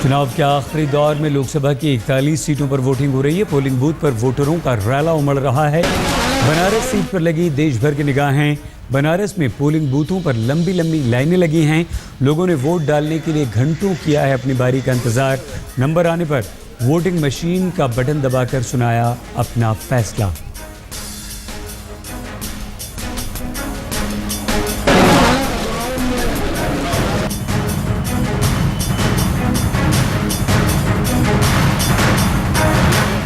चुनाव के आखिरी दौर में लोकसभा की 41 सीटों पर वोटिंग हो रही है। पोलिंग बूथ पर वोटरों का रैला उमड़ रहा है। बनारस सीट पर लगी देश भर की निगाहें। बनारस में पोलिंग बूथों पर लंबी लंबी लाइनें लगी हैं। लोगों ने वोट डालने के लिए घंटों किया है अपनी बारी का इंतजार। नंबर आने पर वोटिंग मशीन का बटन दबाकर सुनाया अपना फैसला।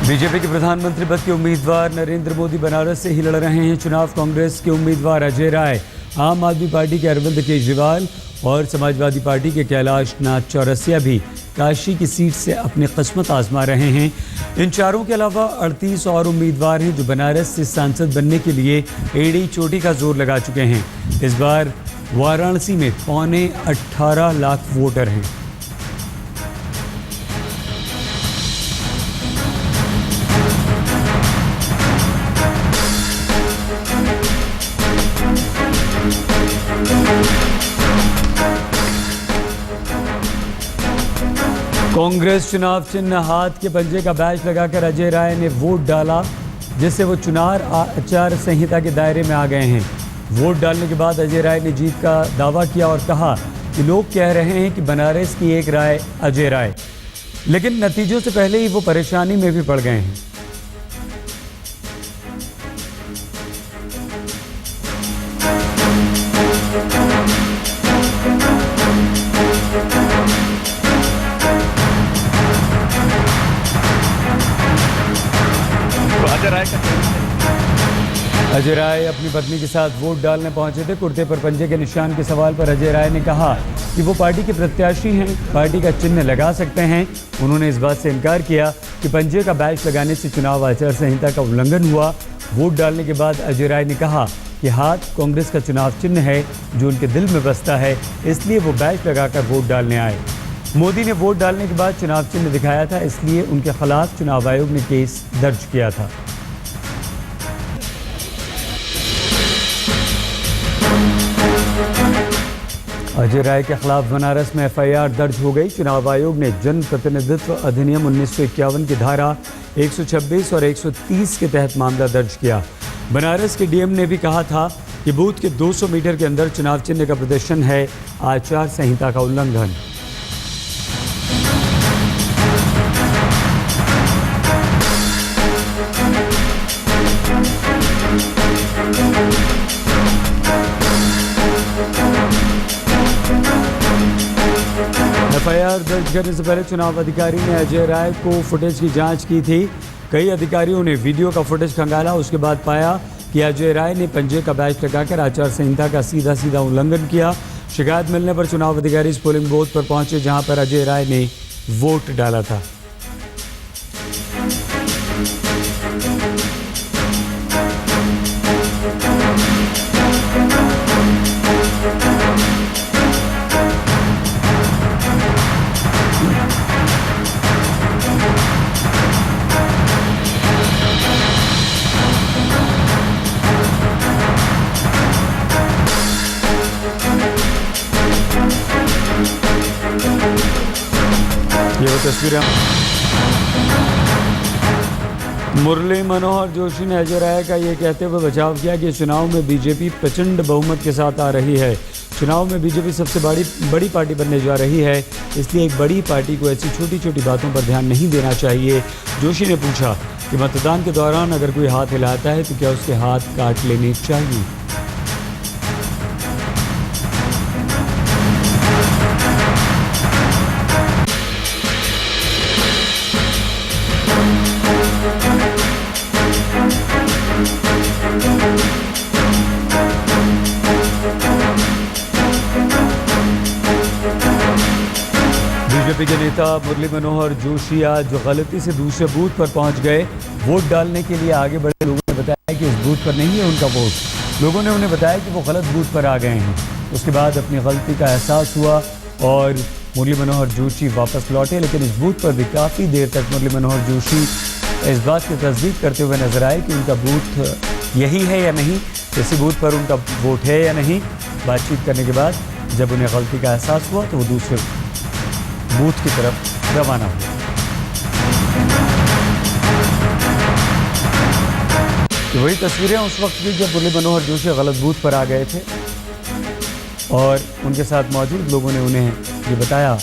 बीजेपी के प्रधानमंत्री पद के उम्मीदवार नरेंद्र मोदी बनारस से ही लड़ रहे हैं चुनाव। कांग्रेस के उम्मीदवार अजय राय, आम आदमी पार्टी के अरविंद केजरीवाल और समाजवादी पार्टी के कैलाश नाथ चौरसिया भी काशी की सीट से अपनी किस्मत आजमा रहे हैं। इन चारों के अलावा 38 और उम्मीदवार हैं जो बनारस से सांसद बनने के लिए एड़ी चोटी का जोर लगा चुके हैं। इस बार वाराणसी में 18.25 लाख वोटर हैं। कांग्रेस चुनाव चिन्ह हाथ के पंजे का बैच लगाकर अजय राय ने वोट डाला, जिससे वो चुनाव आचार संहिता के दायरे में आ गए हैं। वोट डालने के बाद अजय राय ने जीत का दावा किया और कहा कि लोग कह रहे हैं कि बनारस की एक राय अजय राय, लेकिन नतीजों से पहले ही वो परेशानी में भी पड़ गए हैं। अजय राय अपनी पत्नी के साथ वोट डालने पहुंचे थे। कुर्ते पर पंजे के निशान के सवाल पर अजय राय ने कहा कि वो पार्टी के प्रत्याशी हैं, पार्टी का चिन्ह लगा सकते हैं। उन्होंने इस बात से इनकार किया कि पंजे का बैच लगाने से चुनाव आचार संहिता का उल्लंघन हुआ। वोट डालने के बाद अजय राय ने कहा कि हाथ कांग्रेस का चुनाव चिन्ह है जो उनके दिल में बसता है, इसलिए वो बैच लगाकर वोट डालने आए। मोदी ने वोट डालने के बाद चुनाव चिन्ह दिखाया था, इसलिए उनके खिलाफ चुनाव आयोग ने केस दर्ज किया था। अजय राय के खिलाफ बनारस में एफआईआर दर्ज हो गई। चुनाव आयोग ने जन प्रतिनिधित्व अधिनियम 1951 की धारा 126 और 130 के तहत मामला दर्ज किया। बनारस के डीएम ने भी कहा था कि बूथ के 200 मीटर के अंदर चुनाव चिन्ह का प्रदर्शन है आचार संहिता का उल्लंघन। एफआईआर दर्ज करने से पहले चुनाव अधिकारी ने अजय राय को फुटेज की जांच की थी। कई अधिकारियों ने वीडियो का फुटेज खंगाला, उसके बाद पाया कि अजय राय ने पंजे का बैच लगाकर आचार संहिता का सीधा उल्लंघन किया। शिकायत मिलने पर चुनाव अधिकारी इस पोलिंग बूथ पर पहुंचे जहां पर अजय राय ने वोट डाला था। ये वो तस्वीरें मुरली मनोहर जोशी ने अजय राय का ये कहते हुए बचाव किया कि चुनाव में बीजेपी प्रचंड बहुमत के साथ आ रही है। चुनाव में बीजेपी सबसे बड़ी पार्टी बनने जा रही है, इसलिए एक बड़ी पार्टी को ऐसी छोटी छोटी बातों पर ध्यान नहीं देना चाहिए। जोशी ने पूछा कि मतदान के दौरान अगर कोई हाथ हिलाता है तो क्या उसके हाथ काट लेने चाहिए। बीजेपी के नेता मुरली मनोहर जोशी आज गलती से दूसरे बूथ पर पहुंच गए। वोट डालने के लिए आगे बढ़े लोगों ने बताया कि इस बूथ पर नहीं है उनका वोट। लोगों ने उन्हें बताया कि वो गलत बूथ पर आ गए हैं। उसके बाद अपनी गलती का एहसास हुआ और मुरली मनोहर जोशी वापस लौटे, लेकिन इस बूथ पर भी काफ़ी देर तक मुरली मनोहर जोशी इस बात की तस्दीक करते हुए नजर आए कि उनका बूथ यही है या नहीं, इसी बूथ पर उनका वोट है या नहीं। बातचीत करने के बाद जब उन्हें गलती का एहसास हुआ तो वो दूसरे बूथ की तरफ रवाना हुए। तो वही तस्वीरें उस वक्त की जब मुरली मनोहर जोशी गलत बूथ पर आ गए थे और उनके साथ मौजूद लोगों ने उन्हें ये बताया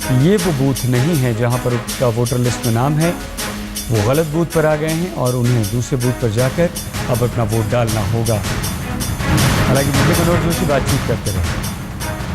कि ये वो बूथ नहीं है जहां पर उसका वोटर लिस्ट में नाम है, वो गलत बूथ पर आ गए हैं और उन्हें दूसरे बूथ पर जाकर अब अपना वोट डालना होगा। हालांकि मुरली मनोहर जोशी बातचीत करते रहे।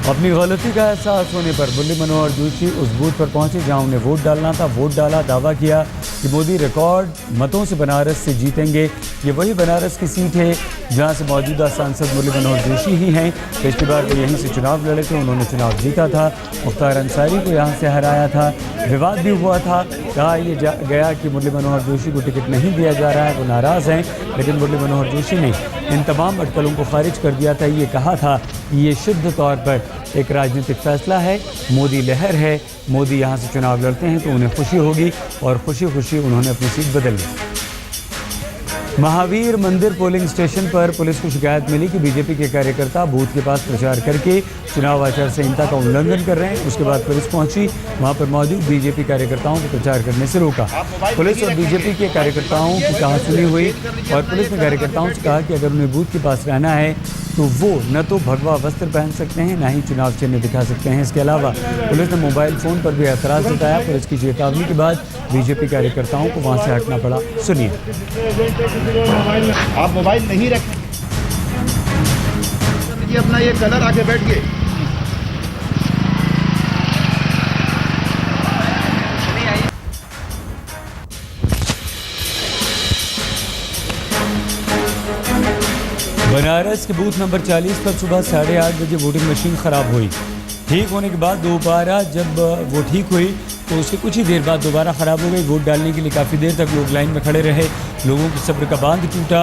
अपनी गलती का एहसास होने पर मुरली मनोहर जोशी उस बूथ पर पहुंचे जहां उन्हें वोट डालना था। वोट डाला, दावा किया कि मोदी रिकॉर्ड मतों से बनारस से जीतेंगे। ये वही बनारस की सीट है जहां से मौजूदा सांसद मुरली मनोहर जोशी ही हैं। पिछली बार वो यहीं से चुनाव लड़े थे, उन्होंने चुनाव जीता था, मुख्तार अंसारी को यहाँ से हराया था। विवाद भी हुआ था, कहा यह गया कि मुरली मनोहर जोशी को टिकट नहीं दिया जा रहा है, वो नाराज़ हैं। लेकिन मुरली मनोहर जोशी ने इन तमाम अटकलों को खारिज कर दिया था। ये कहा था कि ये शुद्ध तौर पर एक राजनीतिक फैसला है, मोदी लहर है, मोदी यहाँ से चुनाव लड़ते हैं तो उन्हें खुशी होगी और खुशी खुशी उन्होंने अपनी सीट बदल ली। महावीर मंदिर पोलिंग स्टेशन पर पुलिस को शिकायत मिली कि बीजेपी के कार्यकर्ता बूथ के पास प्रचार करके चुनाव आचार संहिता का उल्लंघन कर रहे हैं। उसके बाद पुलिस पहुंची, वहां पर मौजूद बीजेपी कार्यकर्ताओं को प्रचार करने से रोका। पुलिस और बीजेपी के कार्यकर्ताओं की कहासुनी हुई और पुलिस ने कार्यकर्ताओं से कहा कि अगर उन्हें बूथ के पास रहना है तो वो न तो भगवा वस्त्र पहन सकते हैं, ना ही चुनाव चिन्ह दिखा सकते हैं। इसके अलावा पुलिस ने मोबाइल फ़ोन पर भी एतराज़ जताया। पुलिस की चेतावनी के बाद बीजेपी कार्यकर्ताओं को वहां से हटना पड़ा। सुनिए। आप मोबाइल नहीं रखें, अपना ये कलर आके बैठ गए। बनारस के बूथ नंबर 40 पर सुबह 8:30 बजे वोटिंग मशीन ख़राब हुई। ठीक होने के बाद दोबारा जब वो ठीक हुई तो उसके कुछ ही देर बाद दोबारा ख़राब हो गई। वोट डालने के लिए काफ़ी देर तक लोग लाइन में खड़े रहे, लोगों की सब्र का बांध टूटा,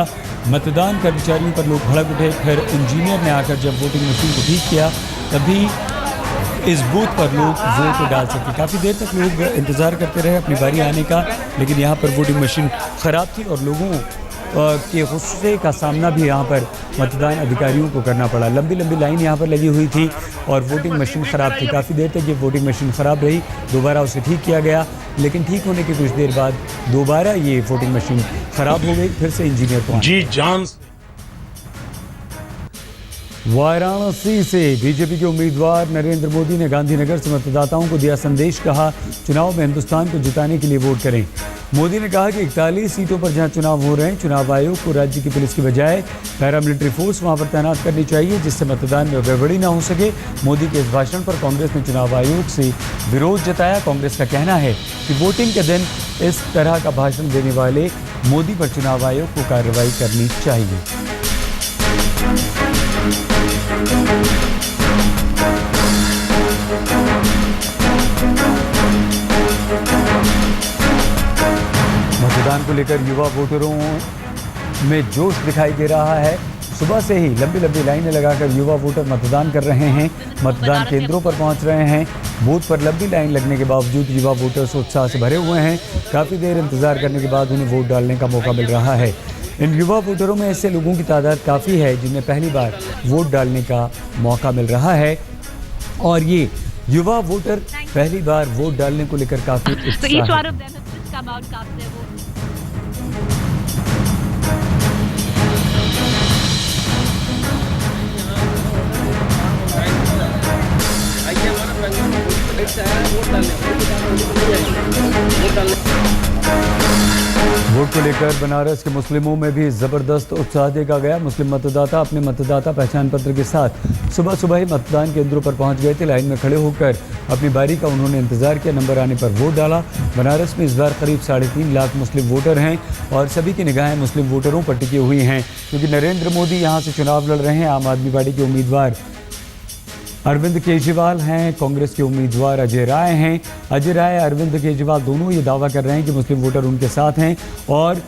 मतदान कर्मचारियों पर लोग भड़क उठे। फिर इंजीनियर ने आकर जब वोटिंग मशीन को ठीक किया तभी इस बूथ पर लोग वोट डाल सके। काफ़ी देर तक लोग इंतज़ार करते रहे अपनी बारी आने का, लेकिन यहाँ पर वोटिंग मशीन ख़राब थी और लोगों के गुस्से का सामना भी यहाँ पर मतदान अधिकारियों को करना पड़ा। लंबी लंबी लाइन यहाँ पर लगी हुई थी और वोटिंग मशीन ख़राब थी। काफ़ी देर तक ये वोटिंग मशीन ख़राब रही, दोबारा उसे ठीक किया गया, लेकिन ठीक होने के कुछ देर बाद दोबारा ये वोटिंग मशीन ख़राब हो गई। फिर से इंजीनियर पहुंचे। जी जान। वाराणसी से बीजेपी के उम्मीदवार नरेंद्र मोदी ने गांधीनगर से मतदाताओं को दिया संदेश, कहा चुनाव में हिंदुस्तान को जिताने के लिए वोट करें। मोदी ने कहा कि 41 सीटों पर जहां चुनाव हो रहे हैं, चुनाव आयोग को राज्य की पुलिस की बजाय पैरामिलिट्री फोर्स वहां पर तैनात करनी चाहिए जिससे मतदान में गड़बड़ी ना हो सके। मोदी के इस भाषण पर कांग्रेस ने चुनाव आयोग से विरोध जताया। कांग्रेस का कहना है कि वोटिंग के दिन इस तरह का भाषण देने वाले मोदी पर चुनाव आयोग को कार्रवाई करनी चाहिए। मतदान को लेकर युवा वोटरों में जोश दिखाई दे रहा है। सुबह से ही लंबी लंबी लाइनें लगाकर युवा वोटर मतदान कर रहे हैं, मतदान केंद्रों पर पहुंच रहे हैं। बूथ पर लंबी लाइन लगने के बावजूद युवा वोटर्स उत्साह से भरे हुए हैं। काफ़ी देर इंतजार करने के बाद उन्हें वोट डालने का मौका मिल रहा है। इन युवा वोटरों में ऐसे लोगों की तादाद काफ़ी है जिन्हें पहली बार वोट डालने का मौका मिल रहा है और ये युवा वोटर पहली बार वोट डालने को लेकर काफ़ी वोट को लेकर बनारस के मुस्लिमों में भी ज़बरदस्त उत्साह देखा गया। मुस्लिम मतदाता अपने मतदाता पहचान पत्र के साथ सुबह सुबह ही मतदान केंद्रों पर पहुंच गए थे। लाइन में खड़े होकर अपनी बारी का उन्होंने इंतजार किया, नंबर आने पर वोट डाला। बनारस में इस बार करीब 3.5 लाख मुस्लिम वोटर हैं और सभी की निगाहें मुस्लिम वोटरों पर टिकी हुई हैं क्योंकि नरेंद्र मोदी यहाँ से चुनाव लड़ रहे हैं। आम आदमी पार्टी के उम्मीदवार अरविंद केजरीवाल हैं, कांग्रेस के उम्मीदवार अजय राय हैं। अजय राय, अरविंद केजरीवाल दोनों ये दावा कर रहे हैं कि मुस्लिम वोटर उनके साथ हैं और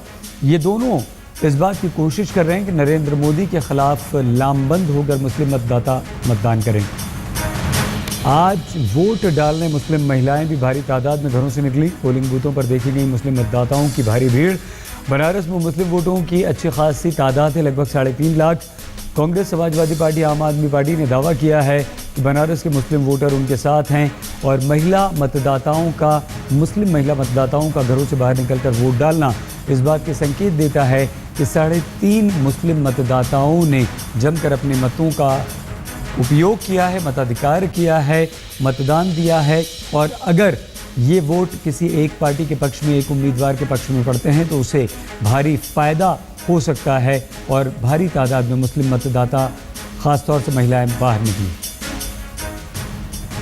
ये दोनों इस बात की कोशिश कर रहे हैं कि नरेंद्र मोदी के खिलाफ लामबंद होकर मुस्लिम मतदाता मतदान करें। आज वोट डालने मुस्लिम महिलाएं भी भारी तादाद में घरों से निकली। पोलिंग बूथों पर देखी गई मुस्लिम मतदाताओं की भारी भीड़। बनारस में मुस्लिम वोटों की अच्छी खासी तादाद है, लगभग 3.5 लाख। कांग्रेस, समाजवादी पार्टी, आम आदमी पार्टी ने दावा किया है कि बनारस के मुस्लिम वोटर उनके साथ हैं और मुस्लिम महिला मतदाताओं का घरों से बाहर निकलकर वोट डालना इस बात के संकेत देता है कि 3.5 मुस्लिम मतदाताओं ने जमकर अपने मतों का उपयोग किया है, मताधिकार किया है, मतदान दिया है। और अगर ये वोट किसी एक पार्टी के पक्ष में, एक उम्मीदवार के पक्ष में पड़ते हैं तो उसे भारी फ़ायदा हो सकता है और भारी तादाद में मुस्लिम मतदाता, ख़ासतौर से महिलाएं, बाहर निकली।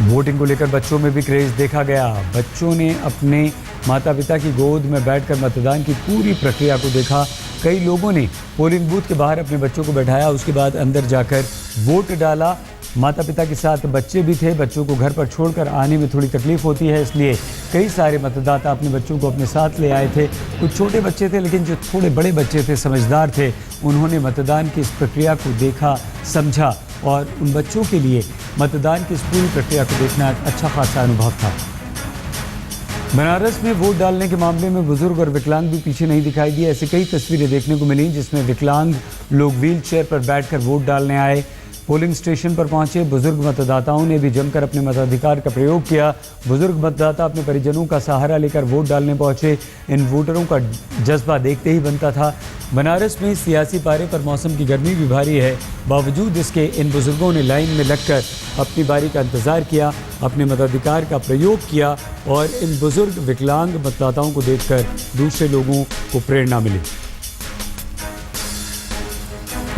वोटिंग को लेकर बच्चों में भी क्रेज़ देखा गया। बच्चों ने अपने माता पिता की गोद में बैठकर मतदान की पूरी प्रक्रिया को देखा। कई लोगों ने पोलिंग बूथ के बाहर अपने बच्चों को बैठाया, उसके बाद अंदर जाकर वोट डाला। माता पिता के साथ बच्चे भी थे। बच्चों को घर पर छोड़कर आने में थोड़ी तकलीफ़ होती है, इसलिए कई सारे मतदाता अपने बच्चों को अपने साथ ले आए थे। कुछ छोटे बच्चे थे, लेकिन जो थोड़े बड़े बच्चे थे, समझदार थे, उन्होंने मतदान की इस प्रक्रिया को देखा, समझा और उन बच्चों के लिए मतदान की इस पूरी प्रक्रिया को देखना एक अच्छा खासा अनुभव था। बनारस में वोट डालने के मामले में बुजुर्ग और विकलांग भी पीछे नहीं दिखाई दिए। ऐसी कई तस्वीरें देखने को मिली जिसमें विकलांग लोग व्हील चेयर पर बैठकर वोट डालने आए। पोलिंग स्टेशन पर पहुंचे बुजुर्ग मतदाताओं ने भी जमकर अपने मताधिकार का प्रयोग किया। बुजुर्ग मतदाता अपने परिजनों का सहारा लेकर वोट डालने पहुंचे। इन वोटरों का जज्बा देखते ही बनता था। बनारस में सियासी पारे पर मौसम की गर्मी भी भारी है, बावजूद इसके इन बुजुर्गों ने लाइन में लगकर अपनी बारी का इंतज़ार किया, अपने मताधिकार का प्रयोग किया और इन बुजुर्ग विकलांग मतदाताओं को देखकर दूसरे लोगों को प्रेरणा मिली।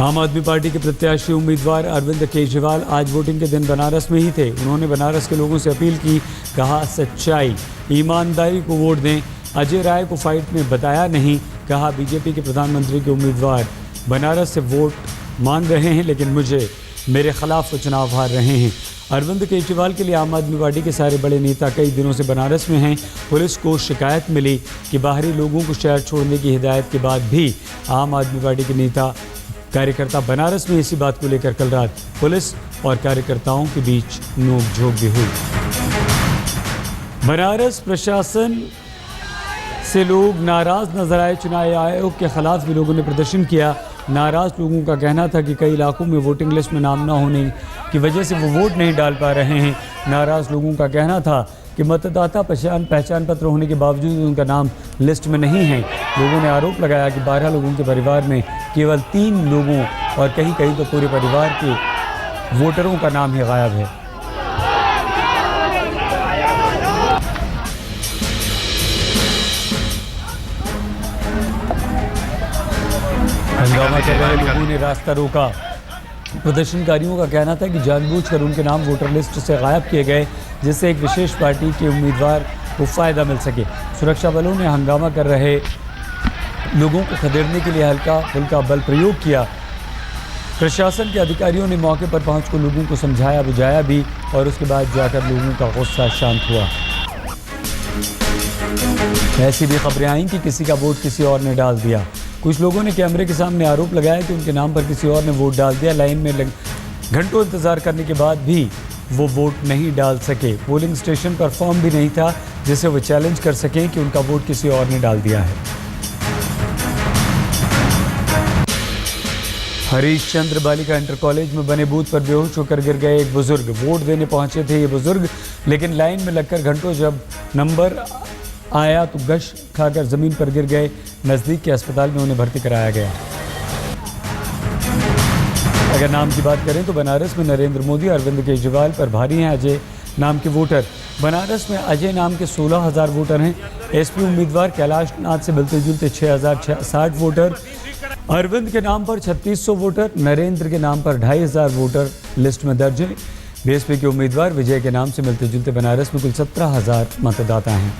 आम आदमी पार्टी के प्रत्याशी उम्मीदवार अरविंद केजरीवाल आज वोटिंग के दिन बनारस में ही थे। उन्होंने बनारस के लोगों से अपील की, कहा सच्चाई, ईमानदारी को वोट दें। अजय राय को फाइट में बताया नहीं, कहा बीजेपी के प्रधानमंत्री के उम्मीदवार बनारस से वोट मांग रहे हैं लेकिन मेरे खिलाफ वो चुनाव हार रहे हैं। अरविंद केजरीवाल के लिए आम आदमी पार्टी के सारे बड़े नेता कई दिनों से बनारस में हैं। पुलिस को शिकायत मिली कि बाहरी लोगों को शहर छोड़ने की हिदायत के बाद भी आम आदमी पार्टी के नेता कार्यकर्ता बनारस में इसी बात को लेकर कल रात पुलिस और कार्यकर्ताओं के बीच नोकझोंक भी हुई। बनारस प्रशासन से लोग नाराज नजर आए। चुनाव आयोग के खिलाफ भी लोगों ने प्रदर्शन किया। नाराज लोगों का कहना था कि कई इलाकों में वोटिंग लिस्ट में नाम न होने की वजह से वो वोट नहीं डाल पा रहे हैं। नाराज लोगों का कहना था कि मतदाता पहचान पत्र होने के बावजूद उनका नाम लिस्ट में नहीं है। लोगों ने आरोप लगाया कि 12 लोगों के परिवार में केवल 3 लोगों और कहीं तो पूरे परिवार के वोटरों का नाम ही गायब है। हंगामा कर रहे लोगों ने रास्ता रोका। प्रदर्शनकारियों का कहना था कि जानबूझकर उनके नाम वोटर लिस्ट से गायब किए गए, जिससे एक विशेष पार्टी के उम्मीदवार को फ़ायदा मिल सके। सुरक्षा बलों ने हंगामा कर रहे लोगों को खदेड़ने के लिए हल्का फुल्का बल प्रयोग किया। प्रशासन के अधिकारियों ने मौके पर पहुंचकर लोगों को समझाया बुझाया भी और उसके बाद जाकर लोगों का गुस्सा शांत हुआ। ऐसी भी खबरें आईं कि किसी का वोट किसी और ने डाल दिया। कुछ लोगों ने कैमरे के सामने आरोप लगाया कि उनके नाम पर किसी और ने वोट डाल दिया। लाइन में घंटों इंतजार करने के बाद भी वो वोट नहीं डाल सके। पोलिंग स्टेशन पर फॉर्म भी नहीं था जिसे वो चैलेंज कर सकें कि उनका वोट किसी और ने डाल दिया है। हरीश चंद्र बालिका इंटर कॉलेज में बने बूथ पर बेहोश होकर गिर गए एक बुजुर्ग। वोट देने पहुंचे थे ये बुजुर्ग, लेकिन लाइन में लगकर घंटों जब नंबर आया तो गश खाकर ज़मीन पर गिर गए। नज़दीक के अस्पताल में उन्हें भर्ती कराया गया। अगर नाम की बात करें तो बनारस में नरेंद्र मोदी, अरविंद केजरीवाल पर भारी हैं अजय नाम के वोटर। बनारस में अजय नाम के 16,000 वोटर हैं। एसपी उम्मीदवार कैलाश नाथ से मिलते जुलते 6,060 वोटर। अरविंद के नाम पर 3600 वोटर। नरेंद्र के नाम पर 2,500 वोटर लिस्ट में दर्ज हैं। बीएसपी के उम्मीदवार विजय के नाम से मिलते जुलते बनारस में कुल 17,000 मतदाता हैं।